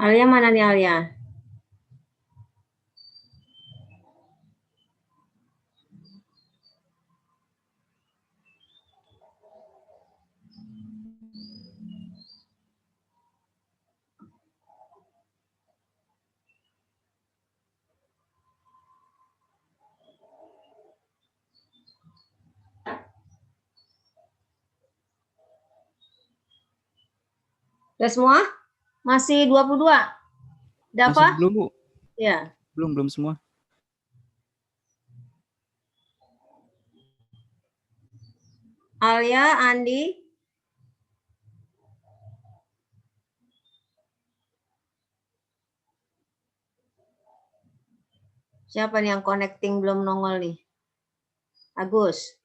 Alia mana nih Alia? Udah semua? Masih 22? Dava? Masih belum, Bu. Ya. Belum semua. Alia, Andi? Siapa nih yang connecting belum nongol nih? Agus?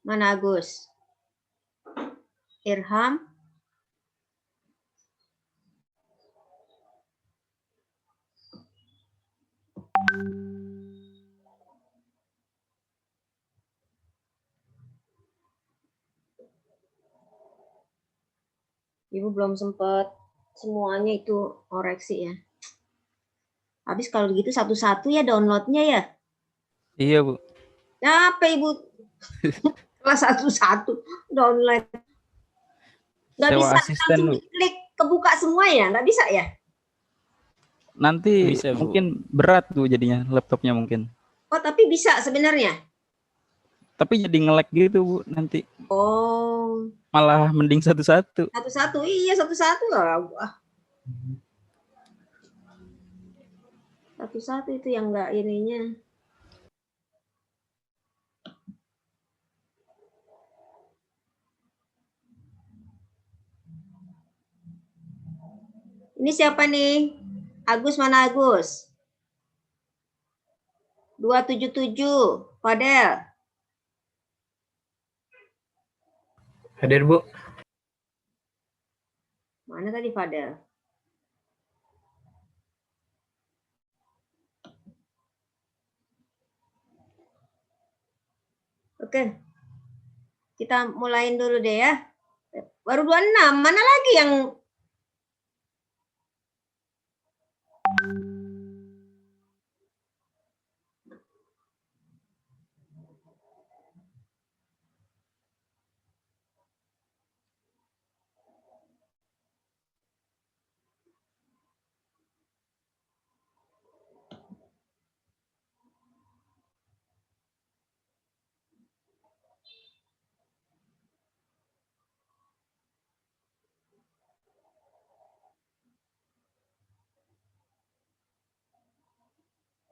Mana Agus? Irham? Ibu belum sempat semuanya itu koreksi ya. Habis kalau gitu satu-satu ya downloadnya ya. Iya, Bu. Capek Ibu. Kelas satu-satu download. Nggak Sewa bisa asisten, langsung Bu. diklik kebuka semua ya? Nggak bisa ya? Nanti Bisa, Bu. mungkin berat, Bu, jadinya laptopnya mungkin. Oh, tapi bisa sebenarnya. Tapi jadi nge-lag gitu, Bu, nanti. Oh. Malah mending satu-satu. Satu-satu, iya satu-satu lah. Satu-satu itu yang nggak ininya. Ini siapa nih? Agus mana Agus? 277, Fadel. Hadir, Bu. Mana tadi Fadel? Oke. Kita mulain dulu deh ya. Baru 26, mana lagi yang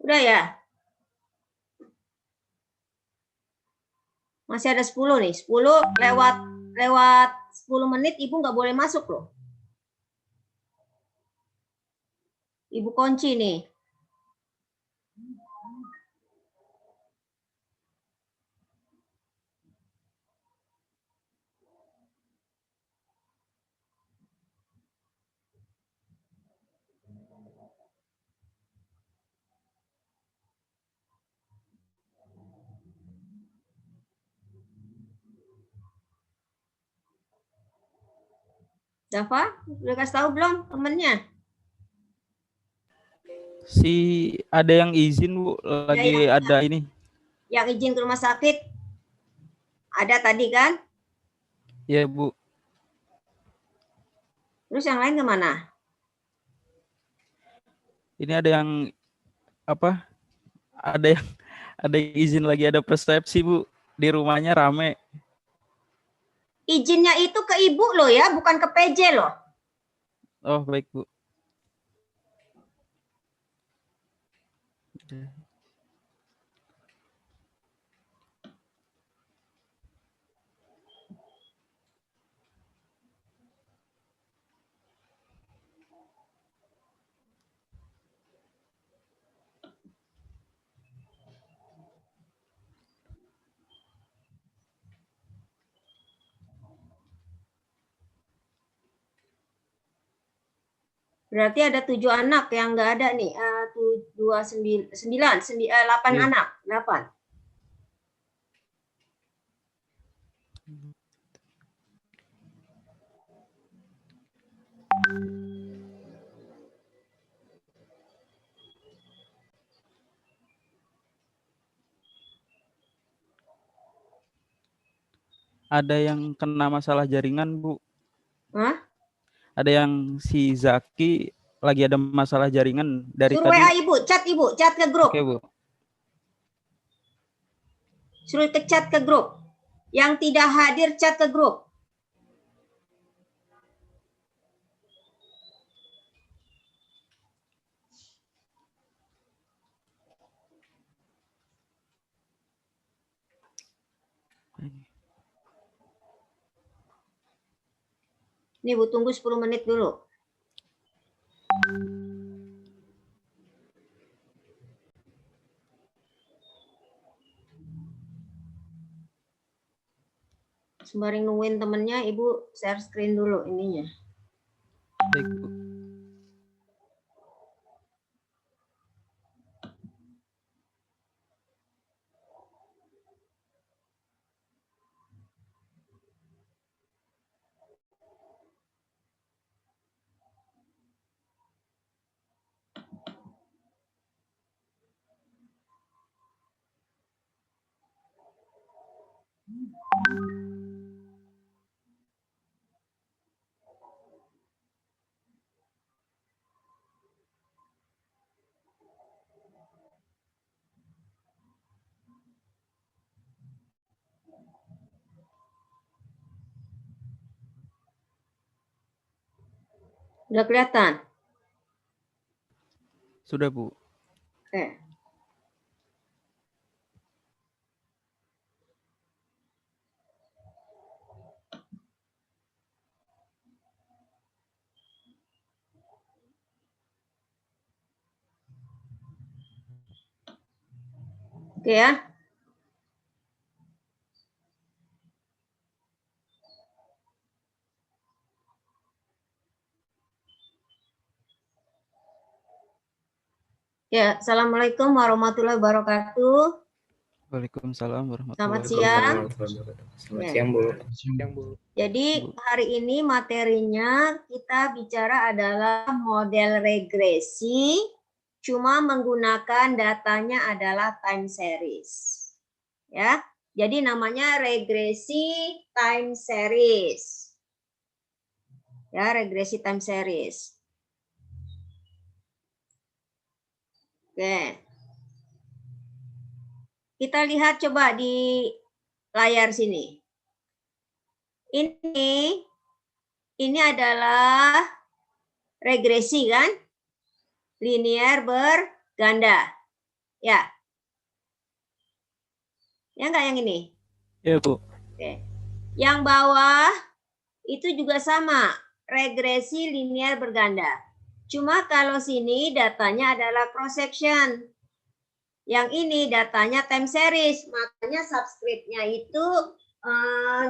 udah ya? Masih ada 10 nih. 10 lewat 10 menit Ibu nggak boleh masuk loh. Ibu kunci nih. Dava, udah kasih tahu belum temennya? Ada yang izin, Bu, lagi ada ini. Yang izin ke rumah sakit ada tadi kan? Iya, Bu. Terus yang lain kemana? Ini ada yang apa? Ada yang izin lagi, ada persepsi, Bu. Di rumahnya rame. Izinnya itu ke ibu loh ya, bukan ke PJ loh. Oh, baik, Bu. Berarti ada 7 anak yang nggak ada nih. 8 Iya. anak. 8. ada yang kena masalah jaringan, Bu. Hah? Ada yang si Zaki lagi ada masalah jaringan dari Suruh tadi. WA Ibu, chat ke grup. Oke, Bu. Suruh ke chat ke grup. Yang tidak hadir chat ke grup. Nih Bu, tunggu 10 menit dulu. Sembari nungguin temennya, Ibu share screen dulu ininya. Baik, Bu. Udah kelihatan? Sudah, Bu. Oke. Oke ya. Ya, Assalamualaikum warahmatullahi wabarakatuh. Waalaikumsalam warahmatullahi Selamat wabarakatuh. siang. Selamat Ya. siang, Bu. Jadi hari ini materinya kita bicara adalah model regresi, cuma menggunakan datanya adalah time series. Ya, jadi namanya regresi time series. Ya, regresi time series. Oke. Kita lihat coba di layar sini. Ini adalah regresi kan? Linear berganda. Ya. Ya enggak yang ini? Ya, Bu. Oke. Yang bawah itu juga sama, regresi linear berganda. Cuma kalau sini datanya adalah cross section. Yang ini datanya time series, makanya subscript-nya itu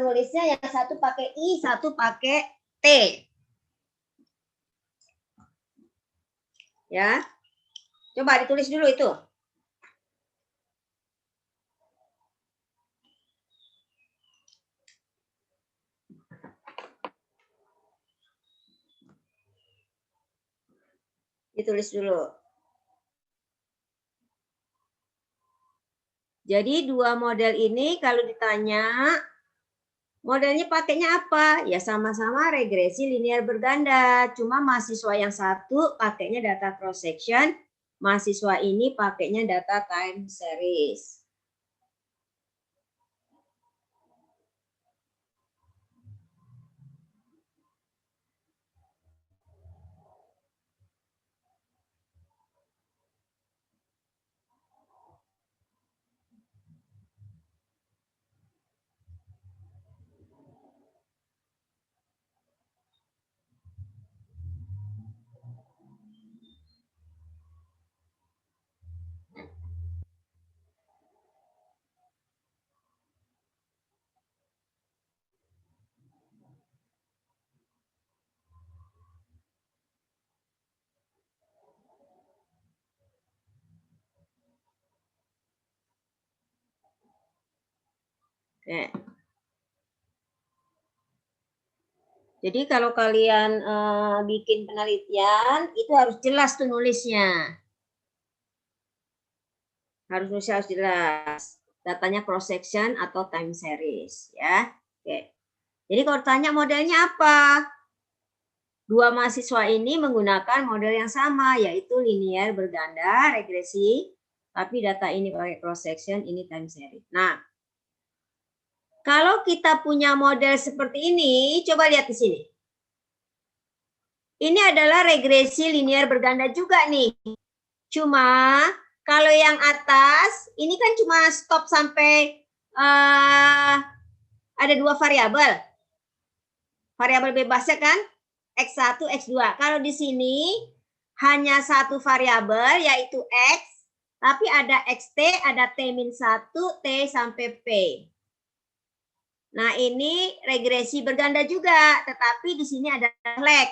nulisnya yang satu pakai I, satu pakai T. Ya. Coba ditulis dulu itu. Ditulis dulu. Jadi dua model ini kalau ditanya modelnya pakainya apa? Ya sama-sama regresi linear berganda. Cuma mahasiswa yang satu pakainya data cross section, mahasiswa ini pakainya data time series. Oke. Jadi kalau kalian bikin penelitian itu harus jelas tuh nulisnya. Harus jelas. Datanya cross section atau time series ya. Oke. Jadi kalau tanya modelnya apa? Dua mahasiswa ini menggunakan model yang sama, yaitu linear berganda, regresi, tapi data ini pakai cross section, ini time series. Nah, kalau kita punya model seperti ini, coba lihat di sini. Ini adalah regresi linear berganda juga nih. Cuma kalau yang atas, ini kan cuma stop sampai ada dua variabel. Variabel bebasnya kan X1, X2. Kalau di sini hanya satu variabel yaitu X, tapi ada XT, ada T-1, T sampai P. Nah, ini regresi berganda juga, tetapi di sini ada lag.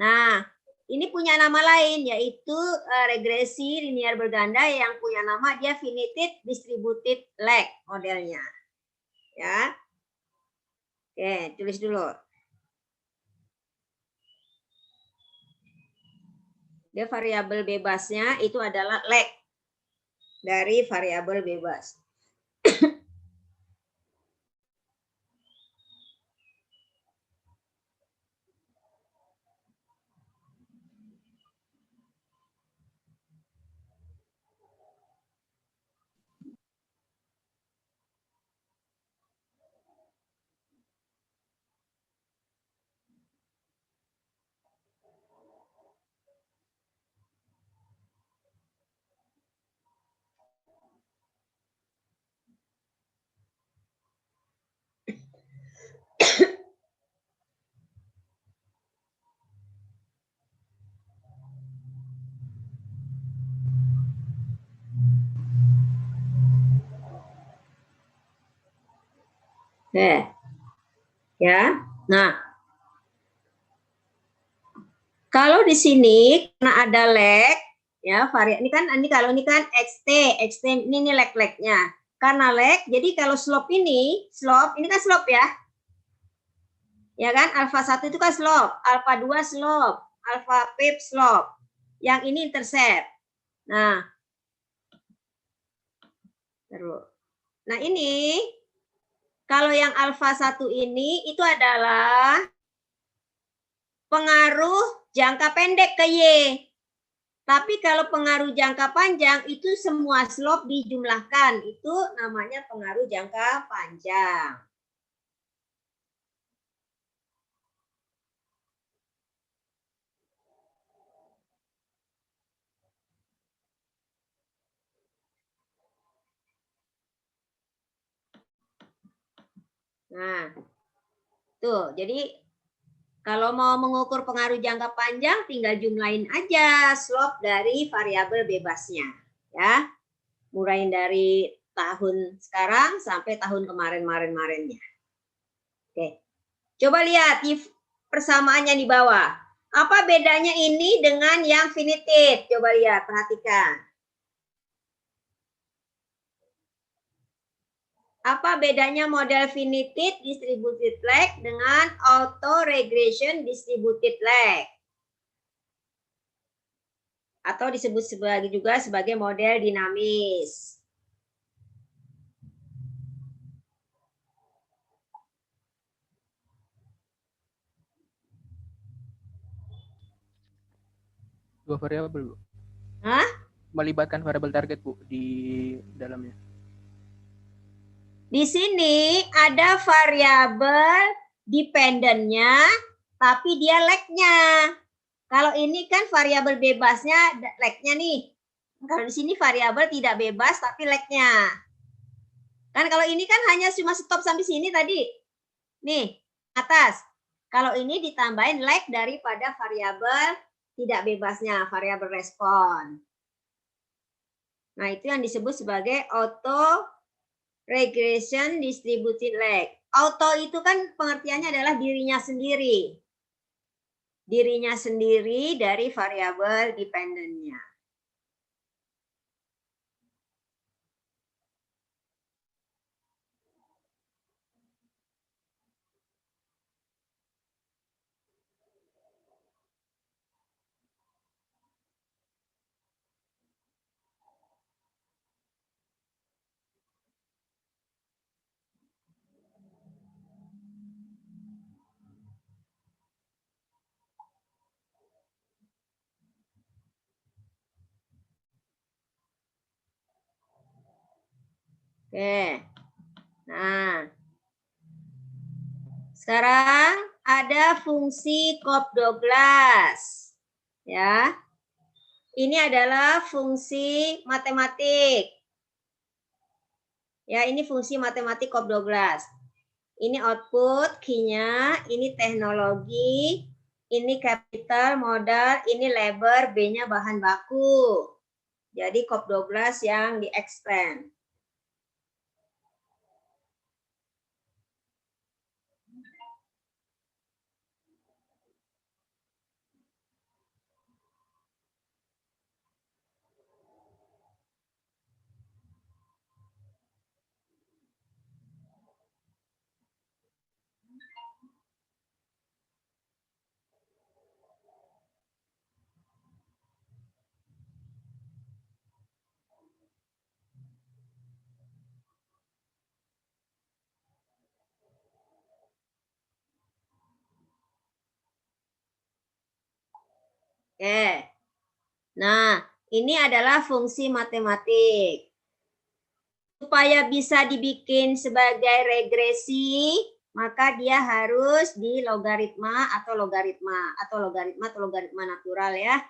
Nah, ini punya nama lain, yaitu regresi linear berganda yang punya nama dia finite distributed lag modelnya. Ya. Oke, tulis dulu. Dia variabel bebasnya itu adalah lag dari variabel bebas. Oke. Ya. Nah, kalau di sini karena ada lag, ya ini kalau ini kan xt ini lag-lagnya. Karena lag, jadi kalau slope ini kan slope ya. Ya kan, alfa 1 itu kan slope, alfa 2 slope, alfa pip slope. Yang ini intercept. Nah, terus. Nah, ini kalau yang alfa 1 ini itu adalah pengaruh jangka pendek ke Y. Tapi kalau pengaruh jangka panjang itu semua slope dijumlahkan. Itu namanya pengaruh jangka panjang. Nah, tuh. Jadi kalau mau mengukur pengaruh jangka panjang tinggal jumlahin aja slope dari variabel bebasnya, ya. Mulai dari tahun sekarang sampai tahun kemarin-marinnya. Oke. Coba lihat persamaannya di bawah. Apa bedanya ini dengan yang finite? Coba lihat, perhatikan. Apa bedanya model finite distributed lag dengan auto regression distributed lag? Atau disebut juga sebagai model dinamis. Dua variabel, Bu. Hah? Melibatkan variabel target, Bu, di dalamnya. Di sini ada variabel dependennya, tapi dia lag-nya. Kalau ini kan variabel bebasnya lag-nya nih. Kalau di sini variabel tidak bebas tapi lag-nya. Kan kalau ini kan hanya cuma stop sampai sini tadi. Nih, atas. Kalau ini ditambahin lag daripada variabel tidak bebasnya, variabel respon. Nah, itu yang disebut sebagai auto regression distributed lag. Auto itu kan pengertiannya adalah dirinya sendiri. Dirinya sendiri dari variabel dependennya. Oke. Nah, sekarang ada fungsi Cobb Douglas. Ya. Ini adalah fungsi matematik. Ya, ini fungsi matematik Cobb Douglas. Ini output key-nya, ini teknologi, ini capital, modal, ini labor, B-nya bahan baku. Jadi Cobb Douglas yang di-extend. Oke. Nah, ini adalah fungsi matematik. Supaya bisa dibikin sebagai regresi, maka dia harus di logaritma atau logaritma natural ya.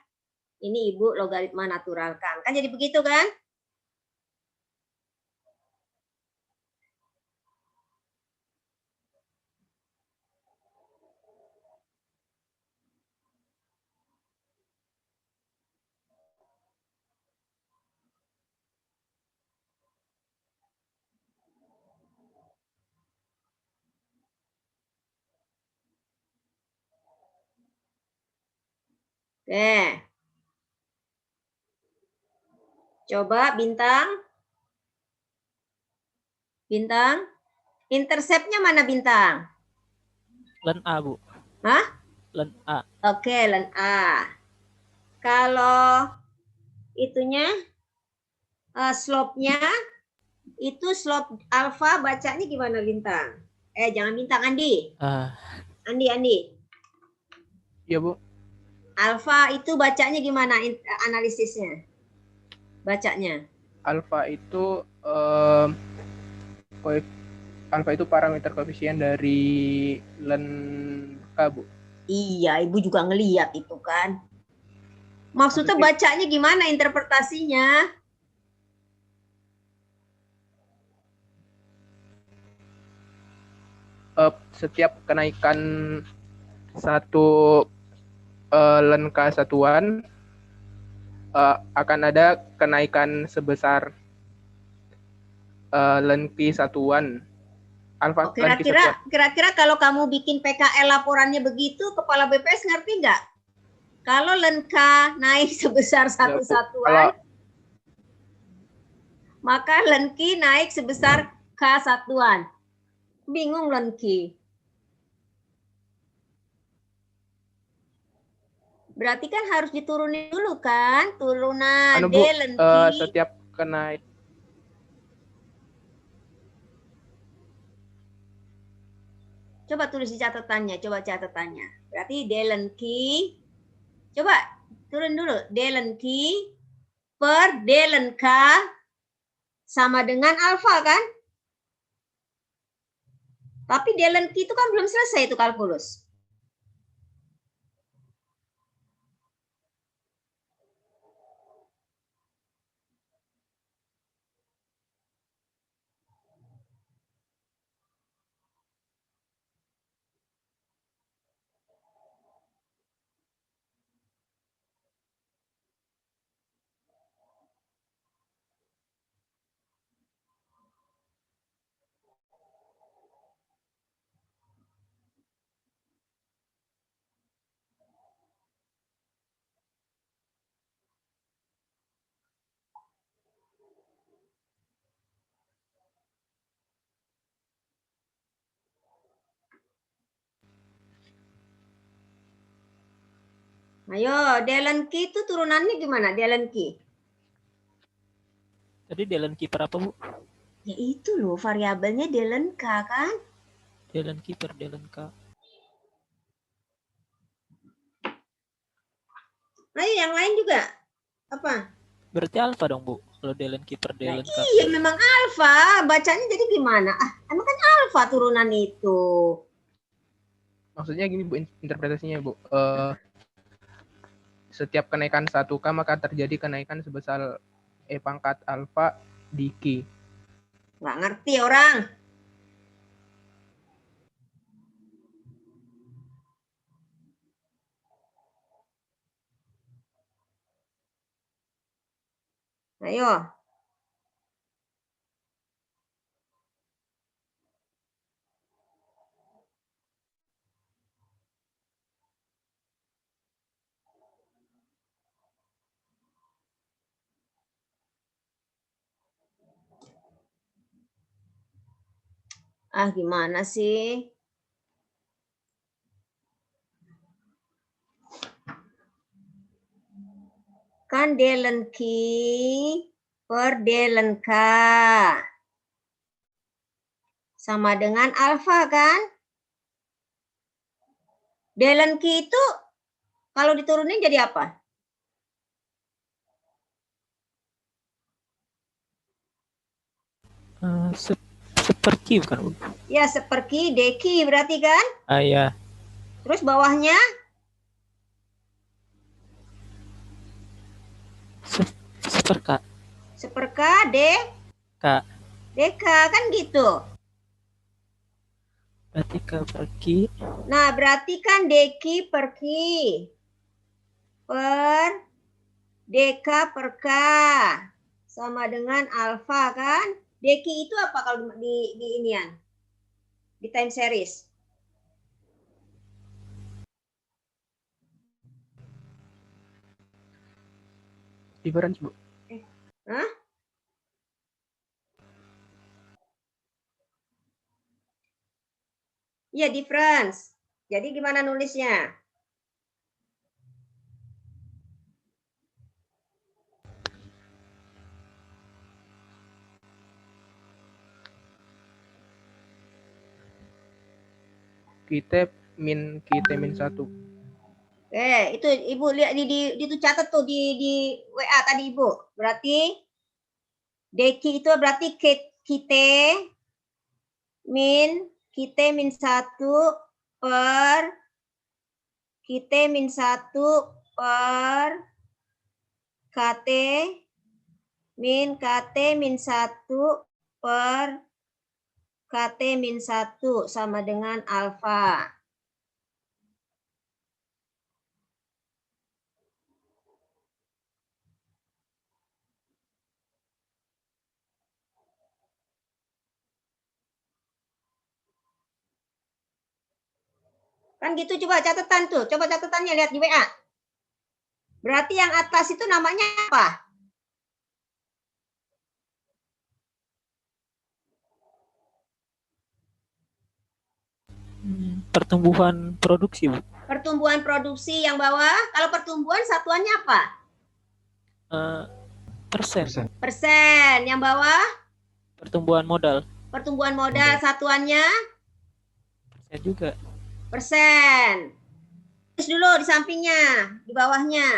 Ini Ibu logaritma naturalkan. Kan jadi begitu kan? Oke. Coba bintang. Bintang. Interceptnya mana bintang? Len A, Bu. Hah? Len A. Oke, len A. Kalau itunya slope-nya itu slope alfa bacanya gimana bintang? Jangan bintang Andi. Andi. Iya, Bu. Alfa itu bacanya gimana analisisnya? Bacanya. Alfa itu alfa itu parameter koefisien dari len K, Bu. Iya, Ibu juga ngeliat itu kan. Maksudnya bacanya gimana interpretasinya? Setiap kenaikan satu len K satuan akan ada kenaikan sebesar len Q satuan. Alfa Kira-kira kalau kamu bikin PKL laporannya begitu, kepala BPS ngerti nggak? Kalau len K naik sebesar satu satuan, maka len Q naik sebesar K satuan. Bingung len Q. Berarti kan harus diturunin dulu kan? Turunan D len Q. Setiap kenaik. Coba tulis di catatannya, Berarti D len Q. Coba turun dulu. D len Q per D len K sama dengan alfa kan? Tapi D len Q itu kan belum selesai itu kalkulus. Ayo, D len Q itu turunannya gimana? D len Q? Tadi D len Q per apa, Bu? Ya itu loh, variabelnya D len K kan? D len Q per D len K. Ayo yang lain juga. Apa? Berarti alfa dong, Bu. Kalau ln keeper Nah, ln k. iya memang alfa. Bacanya jadi gimana? Emang kan alfa turunan itu. Maksudnya gini Bu, interpretasinya Bu. Setiap kenaikan 1K maka terjadi kenaikan sebesar E pangkat alfa di Q. Nggak ngerti orang. Ayo. Gimana sih? Kan ln Q per ln K. Sama dengan alfa kan? Ln Q itu kalau diturunin jadi apa? Seperti bukan Bu? Ya seperti dq berarti kan? Ya. Terus bawahnya Seperka. seperka d K. dk kan gitu. Berarti K per Q. Nah berarti kan dq per q per dk per k sama dengan alfa kan? Dq itu apa kalau di inian? Di time series. Difference Bu. Hah? Iya difference. Jadi gimana nulisnya? Kita min 1. Itu Ibu lihat itu catat tuh di WA tadi Ibu. Berarti dq itu berarti kita min 1 per kita min 1 per kt min 1 per kt min 1 sama dengan alfa. Kan gitu coba catatan tuh. Coba catatannya lihat di WA. Berarti yang atas itu namanya apa? Pertumbuhan produksi Bu. Pertumbuhan produksi yang bawah. Kalau pertumbuhan satuannya apa? Persen. Persen. Yang bawah? Pertumbuhan modal. Pertumbuhan modal satuannya? Persen juga. Persen. Tulis dulu di sampingnya, di bawahnya.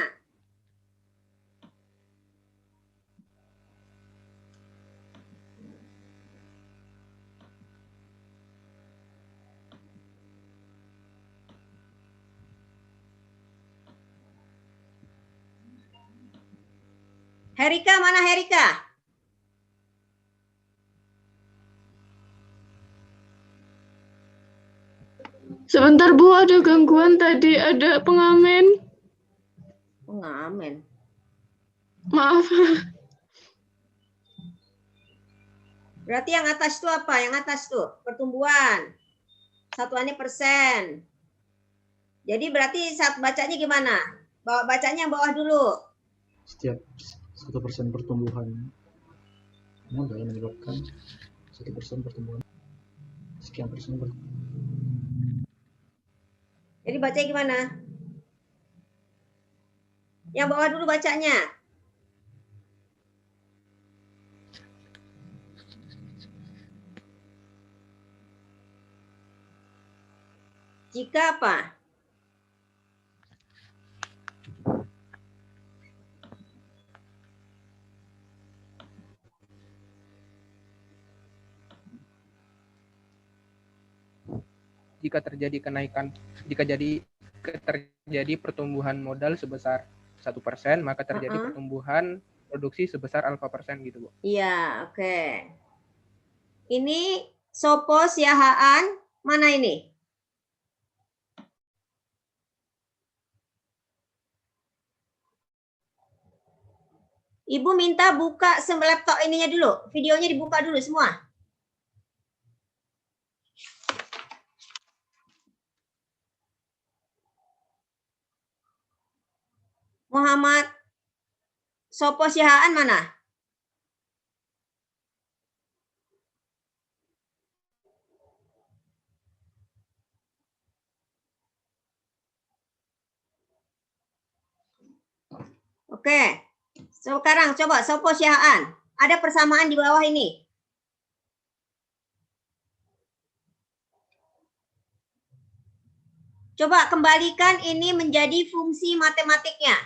Herika, mana Herika? Sebentar Bu, ada gangguan tadi, ada pengamen. Pengamen. Maaf. Berarti yang atas itu apa? Yang atas tuh pertumbuhan. Satuannya persen. Jadi berarti saat bacanya gimana? Bacanya yang bawah dulu. Setiap 1% pertumbuhan modal menyebabkan 1% pertumbuhan sekian persen. Jadi bacanya gimana? Yang bawah dulu bacanya. Jika apa? jika terjadi pertumbuhan modal sebesar 1%, maka terjadi pertumbuhan produksi sebesar alfa persen gitu, Bu. Iya, oke. Ini Sopo Siahaan mana ini? Ibu minta buka laptop ininya dulu, videonya dibuka dulu semua. Muhammad Sopo Siahaan mana? Oke, sekarang coba Sopo Siahaan. Ada persamaan di bawah ini. Coba kembalikan ini menjadi fungsi matematiknya.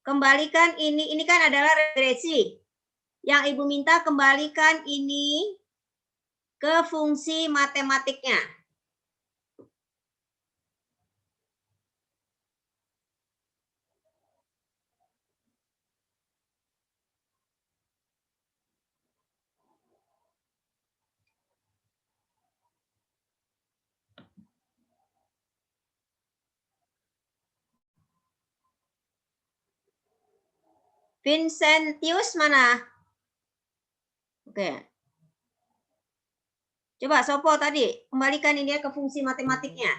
Kembalikan ini kan adalah regresi. Yang Ibu minta kembalikan ini ke fungsi matematiknya. Vincentius mana? Oke. Coba Sopo tadi, kembalikan ini ke fungsi matematiknya.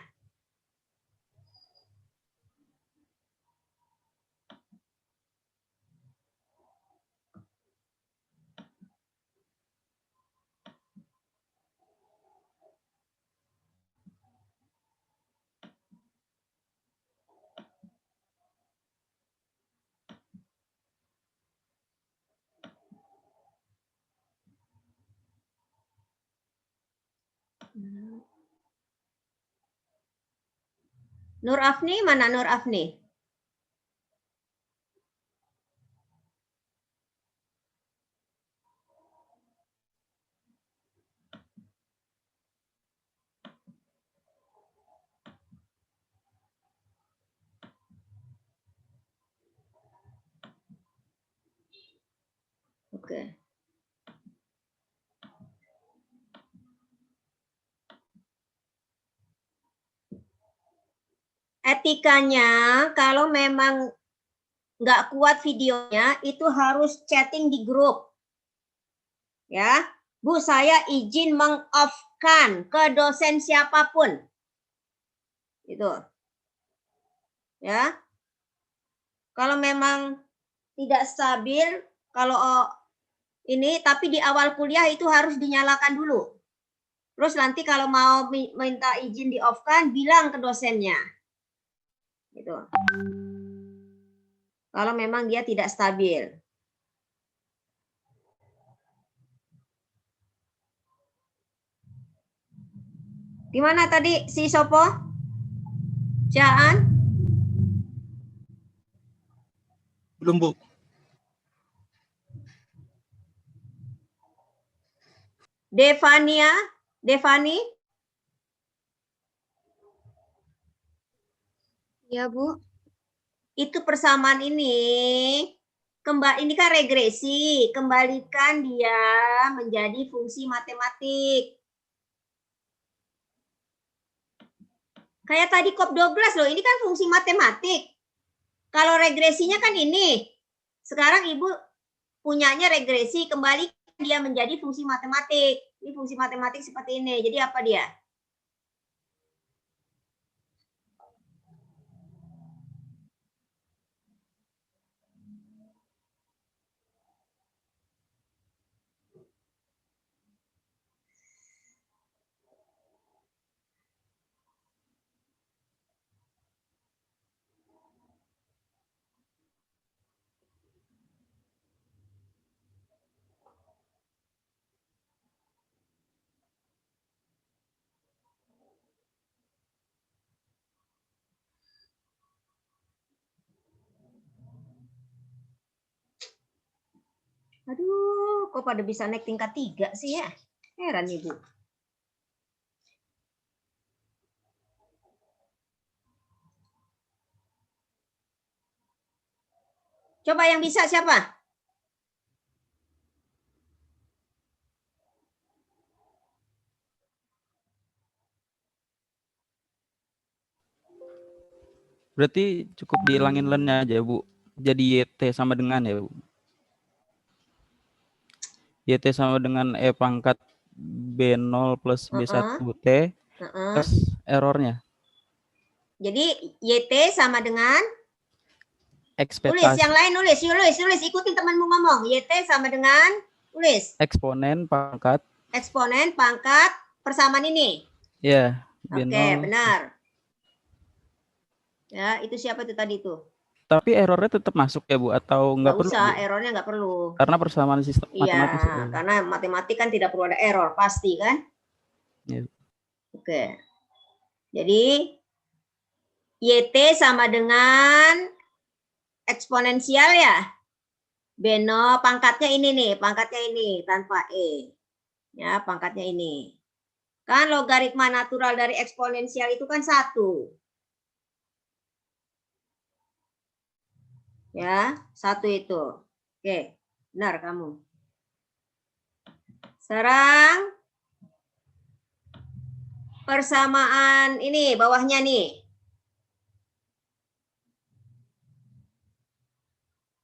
Nur Afni mana Nur Afni? Oke. Etikanya kalau memang nggak kuat videonya itu harus chatting di grup. Ya, Bu, saya izin meng-off-kan ke dosen siapapun. Gitu. Ya. Kalau memang tidak stabil, kalau ini tapi di awal kuliah itu harus dinyalakan dulu. Terus nanti kalau mau minta izin di off-kan, bilang ke dosennya. Gitu. Kalau memang dia tidak stabil. Gimana tadi si Sopo? Jaan? Belum, Bu. Devani? Ya, Bu. Itu persamaan ini kan regresi, kembalikan dia menjadi fungsi matematik. Kayak tadi Cobb Douglas loh, ini kan fungsi matematik. Kalau regresinya kan ini. Sekarang Ibu punyanya regresi, kembalikan dia menjadi fungsi matematik. Ini fungsi matematik seperti ini. Jadi apa dia? Aduh, kok pada bisa naik tingkat 3 sih ya? Heran Ibu. Coba yang bisa siapa? Berarti cukup dihilangin len-nya aja, Bu. Jadi YT sama dengan ya, Bu. YT sama dengan E pangkat B0 plus B1T plus errornya. Jadi YT sama dengan tulis, Ekspektasi yang lain nulis, ikutin temanmu ngomong. YT sama dengan tulis. eksponen pangkat Eksponen pangkat persamaan ini. ya Oke, B0. benar. Ya, itu siapa itu tadi tuh? Tapi errornya tetap masuk ya, Bu, atau nggak Nggak perlu, usah, Bu? errornya nggak perlu. Karena persamaan sistem Iya, matematis. Ya, karena matematik kan tidak perlu ada error, pasti kan? ya. Oke. Jadi YT sama dengan eksponensial ya. B0 pangkatnya ini nih, pangkatnya ini tanpa E. Ya, pangkatnya ini. Kan logaritma natural dari eksponensial itu kan 1. Ya, 1 itu. Oke, benar kamu. Sekarang persamaan ini bawahnya nih.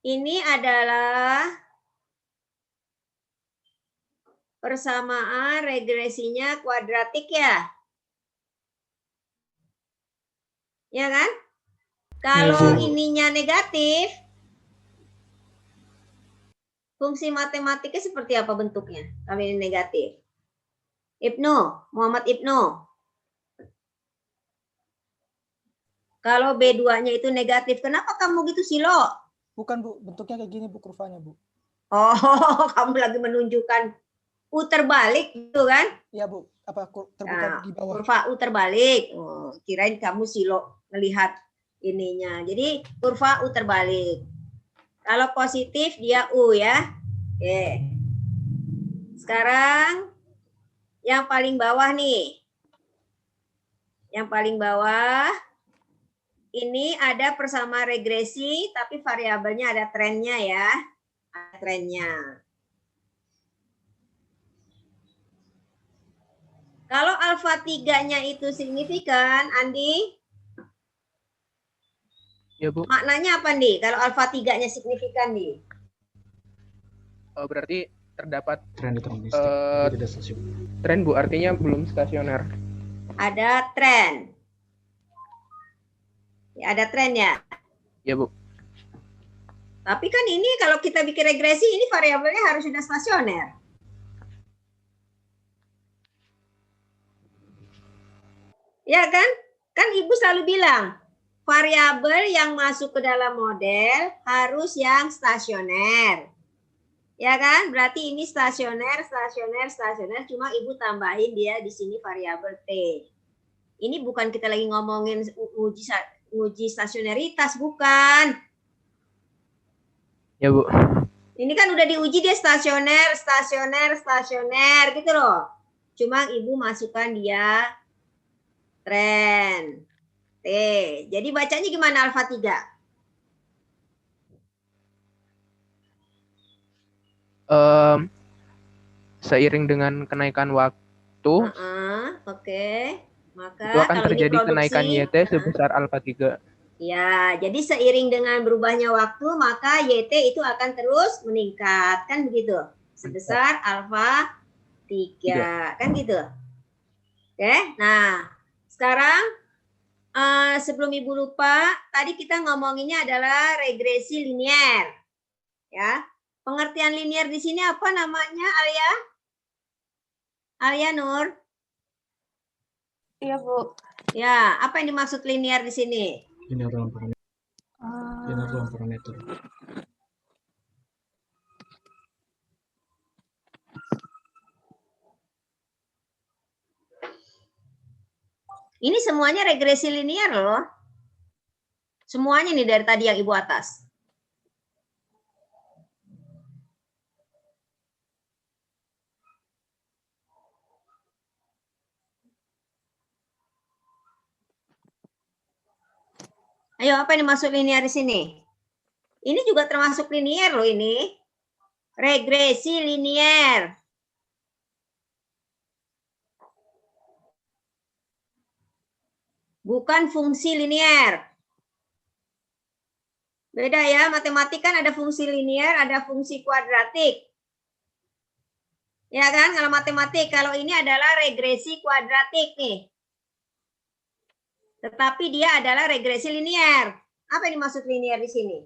Ini adalah persamaan regresinya kuadratik ya. Ya kan? Kalau ininya negatif, fungsi matematiknya seperti apa bentuknya? Kalau ini negatif. Ibnu, Muhammad Ibnu. Kalau B2-nya itu negatif, kenapa kamu gitu Silo? Bukan Bu, bentuknya kayak gini Bu, kurvanya Bu. Oh, kamu lagi menunjukkan U terbalik gitu kan? Iya Bu, apa terbuka di bawah. Kurva U terbalik. Oh, kirain kamu Silo melihat ininya. Jadi kurva U terbalik. Kalau positif dia U ya. Oke. Sekarang yang paling bawah nih. Yang paling bawah ini ada persamaan regresi tapi variabelnya ada trennya ya. Ada trennya. Kalau alfa 3-nya itu signifikan, Andi? Ya, Bu. Maknanya apa, Andi? Kalau alfa 3-nya signifikan, Andi? Oh, berarti terdapat Tren deterministik, tapi tidak stasioner. tren, Bu, artinya belum stasioner. Ada tren. Ya, ada tren ya? Ya, Bu. Tapi kan ini kalau kita bikin regresi, ini variabelnya harus sudah stasioner. Ya kan? Kan Ibu selalu bilang, variabel yang masuk ke dalam model harus yang stasioner. Ya kan? Berarti ini stasioner, cuma Ibu tambahin dia di sini variabel T. Ini bukan kita lagi ngomongin uji stasioneritas, bukan. Ya, Bu. Ini kan udah diuji dia stasioner gitu loh. Cuma Ibu masukkan dia tren. T. Jadi bacanya gimana alfa 3? Seiring dengan kenaikan waktu, Oke. Maka itu akan kalau terjadi ini kenaikan YT sebesar alfa 3. Ya, jadi seiring dengan berubahnya waktu, maka YT itu akan terus meningkat. Kan begitu? Sebesar alfa 3. Kan gitu? Oke, nah sekarang sebelum Ibu lupa, tadi kita ngomonginnya adalah regresi linier. Ya, pengertian linier di sini apa namanya, Alia? Alia Nur? Iya, Bu. Ya, apa yang dimaksud linier di sini? Linear dalam parameter. Linear dalam parameter. Ini semuanya regresi linier loh. Semuanya nih dari tadi yang Ibu atas. Ayo, apa yang dimaksud linear di sini? Ini juga termasuk linier loh ini. Regresi linier. Bukan fungsi linier. Beda ya, matematik kan ada fungsi linier, ada fungsi kuadratik. Ya kan, kalau matematik, kalau ini adalah regresi kuadratik nih. Tetapi dia adalah regresi linier. Apa yang dimaksud linier di sini?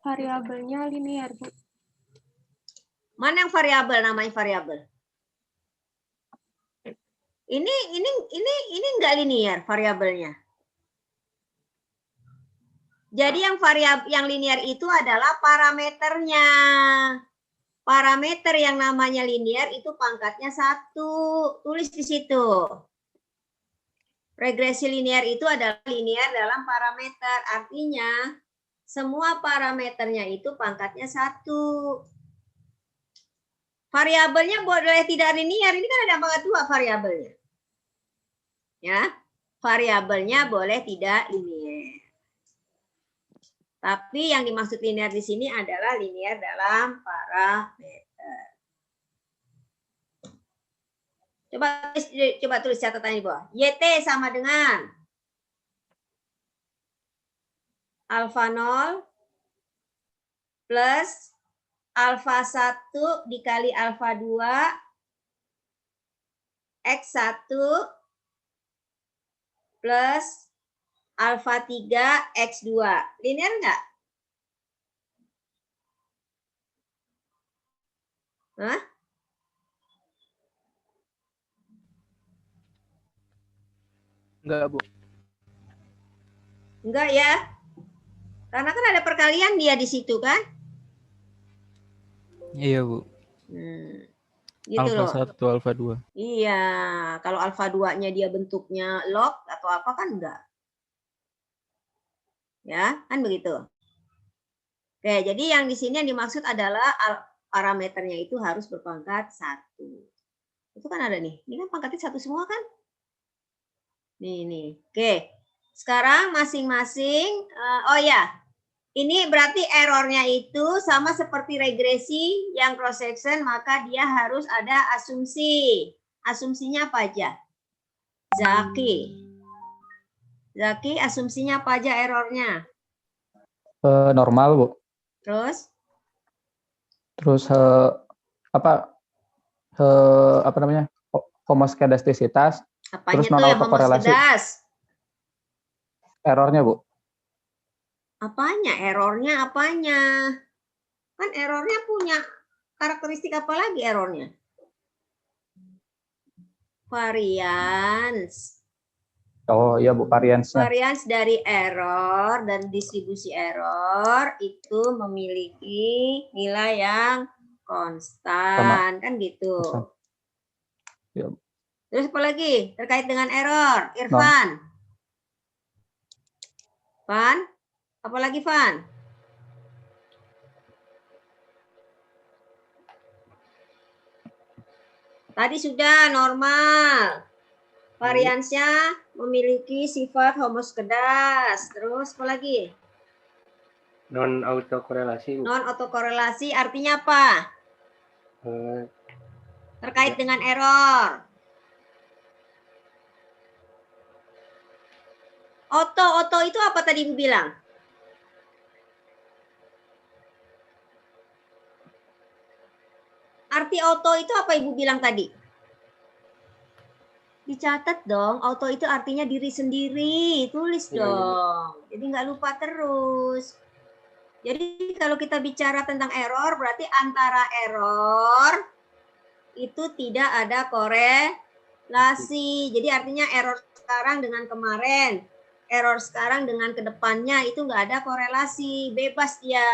Variabelnya linear, Bu. Mana yang variabel, namanya variabel? Ini enggak linear variabelnya. Jadi yang linear itu adalah parameternya. Parameter yang namanya linear itu pangkatnya 1. Tulis di situ. Regresi linear itu adalah linear dalam parameter. Artinya semua parameternya itu pangkatnya 1. Variabelnya boleh tidak linear. Ini kan ada pangkat 2 variabelnya. Ya, variabelnya boleh tidak linear. Tapi yang dimaksud linear di sini adalah linear dalam parameter. Coba tulis catatan di bawah. YT sama dengan alfa 0 plus alfa 1 dikali alfa 2 X1 plus alfa 3 X2. Linear enggak? Hah? Enggak, Bu. Enggak ya? Karena kan ada perkalian dia di situ kan? Iya, Bu. Gitu Alfa loh. 1, alfa 2. Iya, kalau alfa 2-nya dia bentuknya log atau apa kan enggak. Ya, kan begitu. Oke, jadi yang di sini yang dimaksud adalah parameternya itu harus berpangkat 1. Itu kan ada nih. Ini kan pangkatnya 1 semua kan? Nih. Oke. Sekarang masing-masing oh ya. Ini berarti errornya itu sama seperti regresi yang cross section, maka dia harus ada asumsi. Asumsinya apa aja? Zaki, asumsinya apa aja errornya? Normal, Bu. Terus? Terus apa namanya? Homoskedastisitas. Apanya Terus tuh yang non-autokorelasi. homoskedas? Errornya, Bu. Apanya? Errornya apanya? Kan errornya punya karakteristik apa lagi errornya? Varians. Oh iya, Bu, variansnya. Varians dari error dan distribusi error itu memiliki nilai yang konstan. Kan gitu. Ya. Terus apa lagi terkait dengan error? Irfan. Van? Apalagi Van? Tadi sudah normal. Variansnya memiliki sifat homoskedas. Terus apa lagi? Non autokorelasi. Non autokorelasi artinya apa? Terkait dengan error. Auto itu apa tadi Ibu bilang? Arti auto itu apa Ibu bilang tadi? Dicatat dong, auto itu artinya diri sendiri, tulis dong. Jadi nggak lupa terus. Jadi kalau kita bicara tentang error, berarti antara error itu tidak ada korelasi. Jadi artinya error sekarang dengan kemarin, error sekarang dengan kedepannya itu nggak ada korelasi, bebas dia.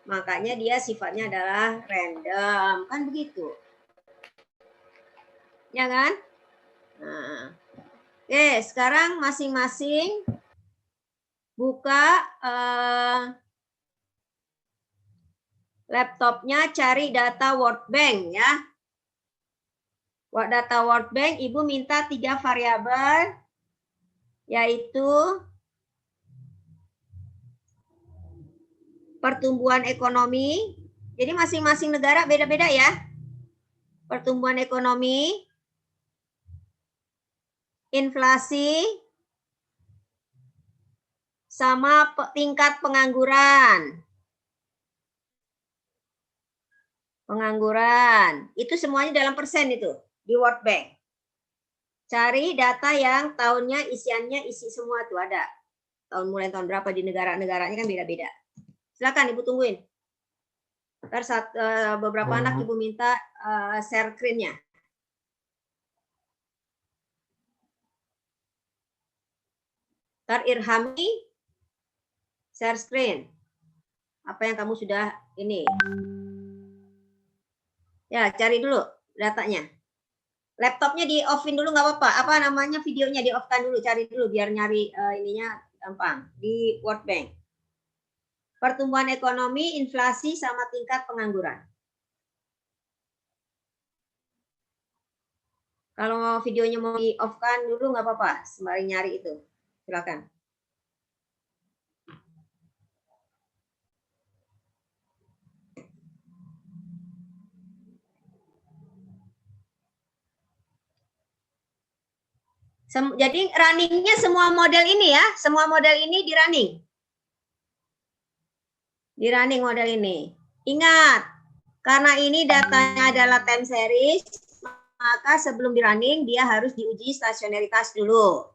Makanya dia sifatnya adalah random, kan begitu? Ya kan? Nah. Oke, sekarang masing-masing buka laptopnya, cari data World Bank ya. Data World Bank, Ibu minta 3 variabel yaitu pertumbuhan ekonomi. Jadi masing-masing negara beda-beda ya. Pertumbuhan ekonomi, inflasi, sama tingkat pengangguran. Pengangguran. Itu semuanya dalam persen itu di World Bank. Cari data yang tahunnya isiannya isi semua tuh ada. Mulai tahun berapa di negara-negaranya kan beda-beda. Silakan Ibu tungguin. Ntar beberapa anak Ibu minta share screen-nya. Ntar Irhami share screen. Apa yang kamu sudah ini. Ya, cari dulu datanya. Laptopnya di off-in dulu nggak apa-apa. Apa namanya, videonya di off-kan dulu, cari dulu biar nyari ininya gampang. Di World Bank. Pertumbuhan ekonomi, inflasi, sama tingkat pengangguran. Kalau videonya mau di off-kan dulu nggak apa-apa, sembari nyari itu. Silakan. Jadi runningnya semua model ini ya, semua model ini di running. Di running model ini. Ingat, karena ini datanya adalah time series, maka sebelum di running dia harus diuji stasionaritas dulu.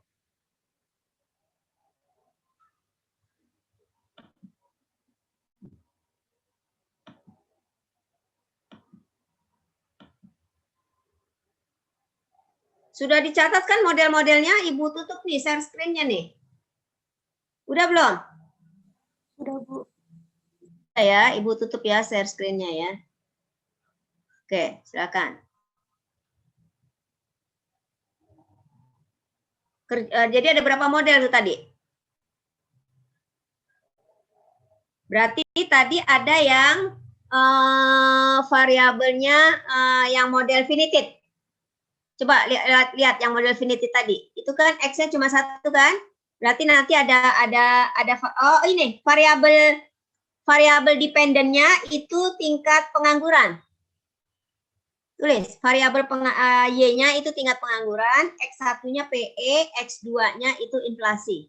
Sudah dicatat kan model-modelnya? Ibu tutup nih share screen-nya nih. Udah belum? Udah, Bu. Ya, Ibu tutup ya share screen-nya ya. Oke, silakan. Jadi ada berapa model tuh tadi? Berarti tadi ada yang variabelnya yang model finite. Coba lihat yang model finite tadi. Itu kan X-nya cuma satu kan? Berarti nanti ada oh ini variabel dependennya itu tingkat pengangguran. Tulis variabel Y-nya itu tingkat pengangguran, X1-nya PE, X2-nya itu inflasi.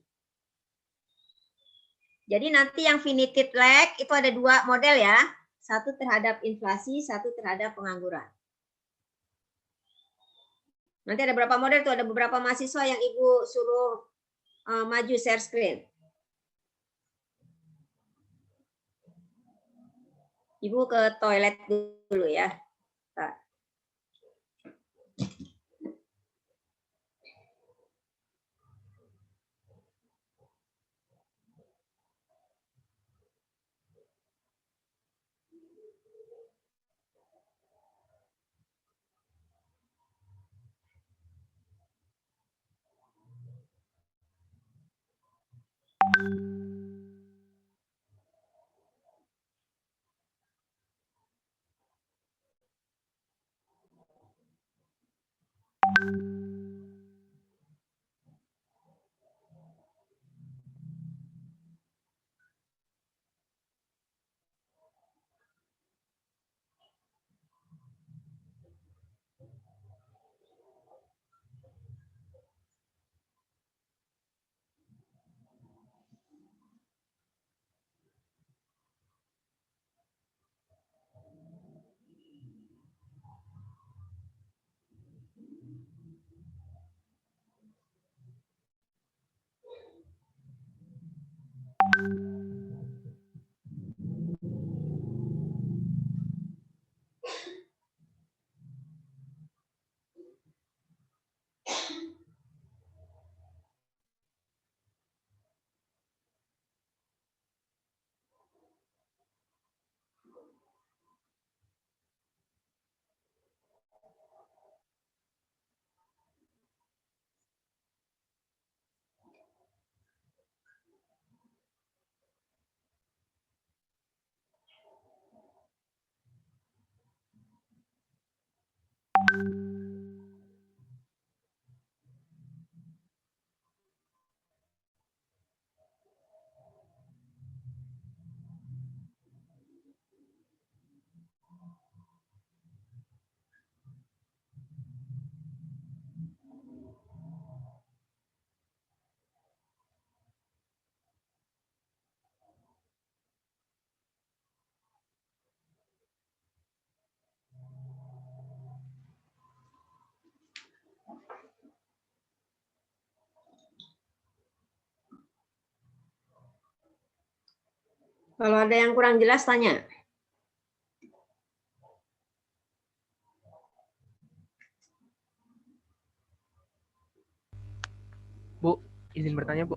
Jadi nanti yang finite lag itu ada dua model ya. Satu terhadap inflasi, satu terhadap pengangguran. Nanti ada berapa model tuh? Ada beberapa mahasiswa yang Ibu suruh maju share screen. Ibu ke toilet dulu ya. Bentar. Kalau ada yang kurang jelas tanya. Bu, izin bertanya, Bu.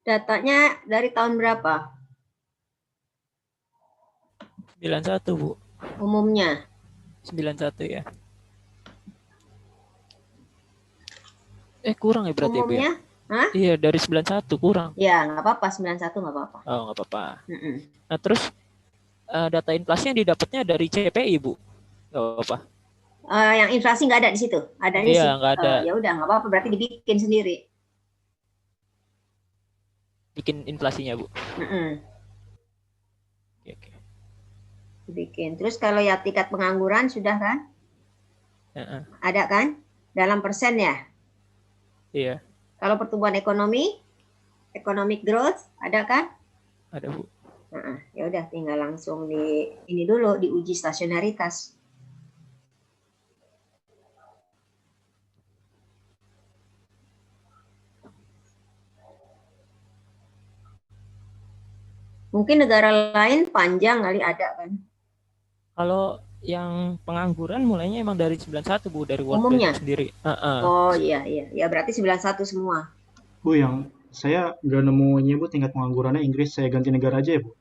Datanya dari tahun berapa? 91, Bu. Umumnya. 91 ya. Kurang ya berarti, Bu ya? Umumnya? Iya, dari 91 kurang. Ya, nggak apa-apa. 91 nggak apa-apa. Oh, nggak apa-apa. Mm-mm. Nah, terus data inflasinya didapatnya dari CPI, Bu. Nggak apa-apa. Yang inflasi nggak ada di situ. Adanya Iya, sih. nggak ada. Ya udah, nggak apa-apa. Berarti dibikin sendiri. Bikin inflasinya, Bu. Mm-mm. Oke. Dibikin. Terus kalau ya tingkat pengangguran sudah kan? Heeh. Ada kan? Dalam persen ya? Iya, Kalau pertumbuhan ekonomi, economic growth, ada kan? ada, Bu. Ya udah, tinggal langsung di ini dulu diuji stasionaritas. Mungkin negara lain panjang kali ada kan? Kalau yang pengangguran mulainya emang dari 91, Bu, dari World Umumnya? Bank sendiri. Oh iya. Ya berarti 91 semua. Bu, yang saya nggak nemunya Bu tingkat penganggurannya Inggris, saya ganti negara aja ya Bu.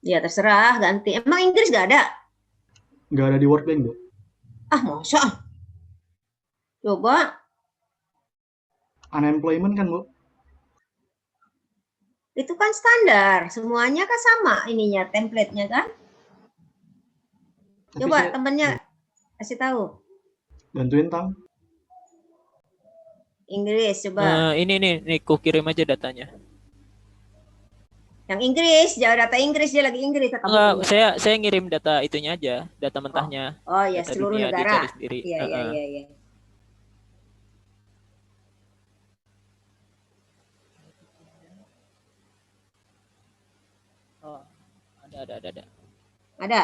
Ya terserah, ganti. Emang Inggris nggak ada? Nggak ada di World Bank Bu. Masa? Coba, Unemployment kan Bu. itu kan standar. Semuanya kan sama ininya, template-nya kan? Tapi Coba saya temennya kasih tahu. bantuin Tang. Inggris, coba. Ini nih, ku kirim aja datanya. Yang Inggris, jauh data Inggris, dia lagi Inggris. Enggak, saya ngirim data itunya aja, data mentahnya. Oh ya, Data seluruh dunia negara. dicari sendiri. Iya. Oh, ada. Ada?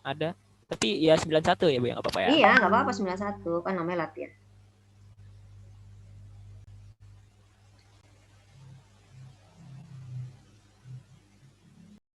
Ada. Tapi ya 91 ya, Bu, yang apa-apa ya. Iya, nggak apa-apa 91 kan namanya latihan.